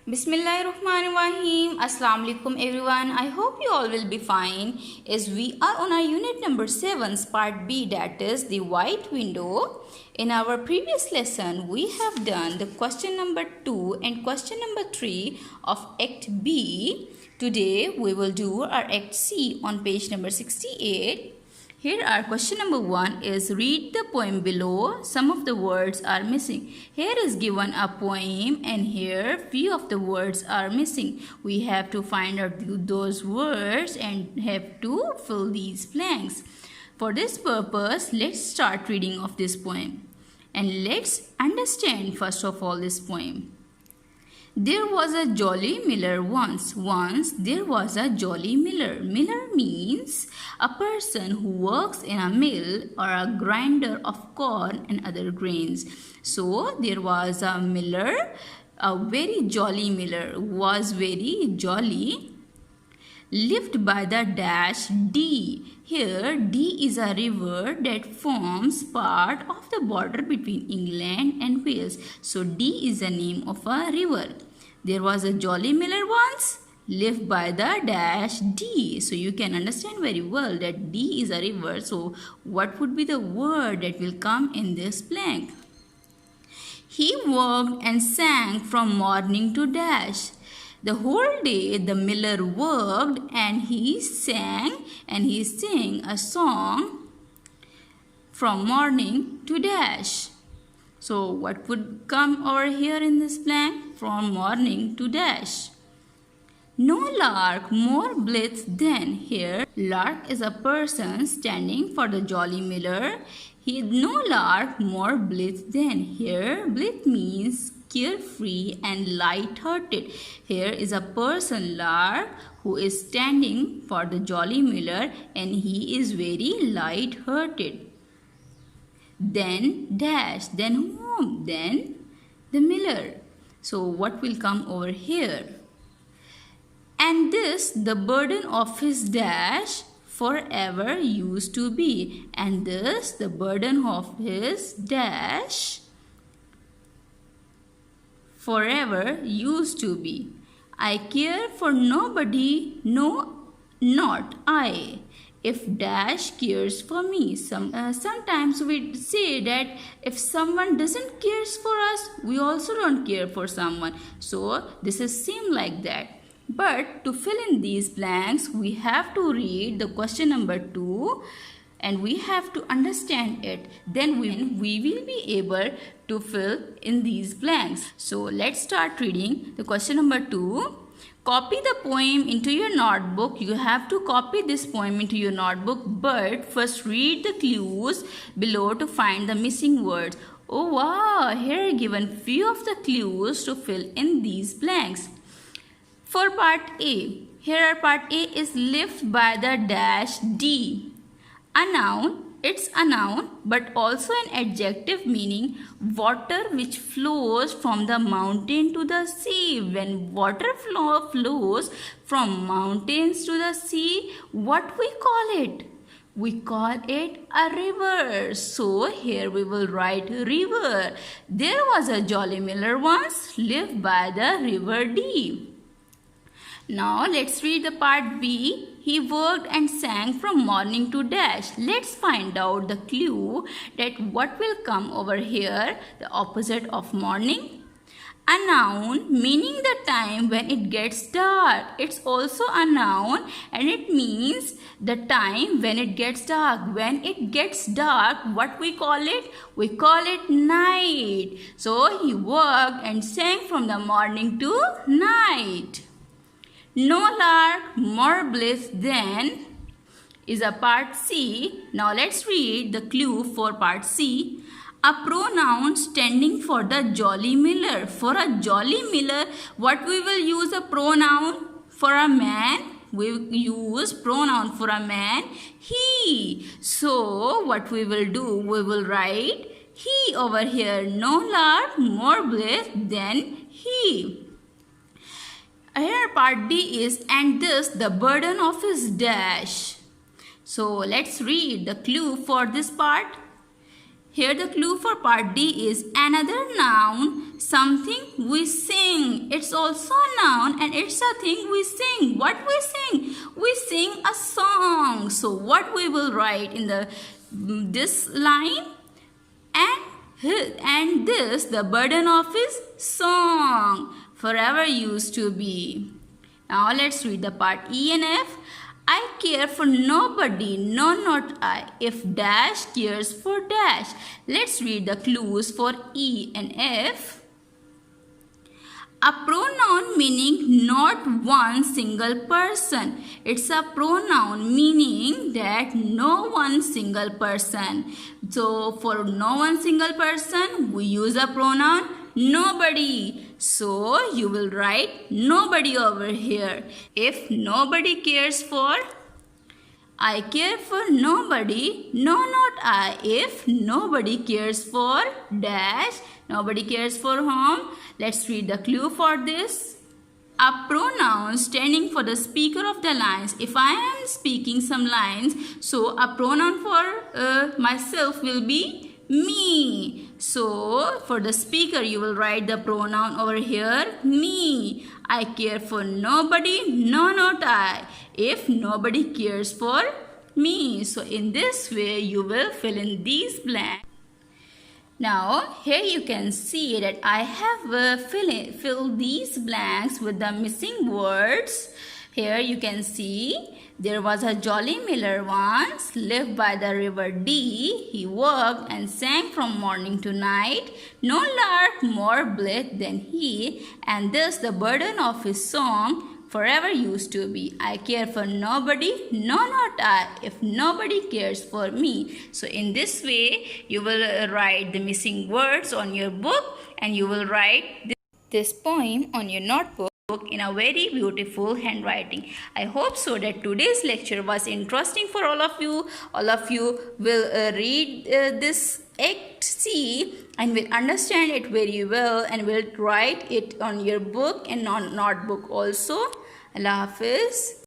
Bismillahirrahmanirrahim. Assalamu alaikum everyone. I hope you all will be fine as we are on our unit number 7 part B, that is the white window. In our previous lesson we have done the question number 2 and question number 3 of act B. Today we will do our act C on page number 68. Here our question number 1 is read the poem below. Some of the words are missing. Here is given a poem and here few of the words are missing. We have to find out those words and have to fill these blanks. For this purpose, let's start reading of this poem. And let's understand first of all this poem. There was a jolly miller once. Once there was a jolly miller. Miller means a person who works in a mill or a grinder of corn and other grains. So there was a miller, a very jolly miller, was very jolly, lived by the dash D. Here D is a river that forms part of the border between England and Wales. So D is the name of a river. There was a jolly miller once, lived by the dash D. So you can understand very well that D is a river. So what would be the word that will come in this blank? He worked and sang from morning to dash. The whole day the miller worked and he sang a song from morning to dash. So what would come over here in this blank? From morning to dash. No lark more blithe than. Here lark is a person standing for the jolly miller. No lark more blithe than. Here blithe means carefree and light-hearted. Here is a person lark who is standing for the jolly miller and he is very light-hearted. Then dash, then whom? Then the miller. So what will come over here? And this the burden of his dash forever used to be. And this the burden of his dash forever used to be. I care for nobody, no, not I. If dash cares for me. Sometimes we say that if someone doesn't cares for us, we also don't care for someone. So this is same like that. But to fill in these blanks, we have to read the question number 2 and we have to understand it. Then we will be able to fill in these blanks. So let's start reading the question number 2. Copy the poem into your notebook. You have to copy this poem into your notebook, but first read the clues below to find the missing words. Oh wow, here are given few of the clues to fill in these blanks. For part A, here are part A is lived by the dash D. A noun. It's a noun but also an adjective meaning water which flows from the mountain to the sea. When water flows from mountains to the sea, what we call it? We call it a river. So here we will write river. There was a jolly miller once, lived by the river D. Now let's read the part B. He worked and sang from morning to dash. Let's find out the clue that what will come over here, the opposite of morning. A noun meaning the time when it gets dark. It's also a noun and it means the time when it gets dark. When it gets dark, what we call it? We call it night. So he worked and sang from the morning to night. No lark more blithe than is a part C. Now let's read the clue for part C. A pronoun standing for the jolly miller. For a jolly miller, what we will use a pronoun? For a man, we use pronoun for a man, he. So what we will do? We will write he over here. No lark more blithe than he. Here part D is and this the burden of his dash. So let's read the clue for this part. Here the clue for part D is another noun, something we sing. It's also a noun and it's a thing we sing. What we sing? We sing a song. So what we will write in this line? And this, the burden of his song, forever used to be. Now let's read the part E and F. I care for nobody, no, not I, if dash cares for dash. Let's read the clues for E and F. A pronoun meaning not one single person. It's a pronoun meaning that no one single person. So for no one single person, we use a pronoun nobody. So you will write nobody over here. If nobody cares for, I care for nobody, no, not I. If nobody cares for dash, nobody cares for whom. Let's read the clue for this. A pronoun standing for the speaker of the lines. If I am speaking some lines, so a pronoun for myself will be me. So for the speaker, you will write the pronoun over here, me. I care for nobody, no, not I. If nobody cares for me. So in this way, you will fill in these blanks. Now here you can see that I have filled these blanks with the missing words. Here you can see there was a jolly miller once, lived by the river Dee. He worked and sang from morning to night. No lark more blithe than he, and this the burden of his song forever used to be. I care for nobody, no, not I, if nobody cares for me. So in this way, you will write the missing words on your book and you will write this poem on your notebook in a very beautiful handwriting. I hope so that today's lecture was interesting for all of you. All of you will read this Act C and will understand it very well and will write it on your book and on notebook also. Allah Hafiz.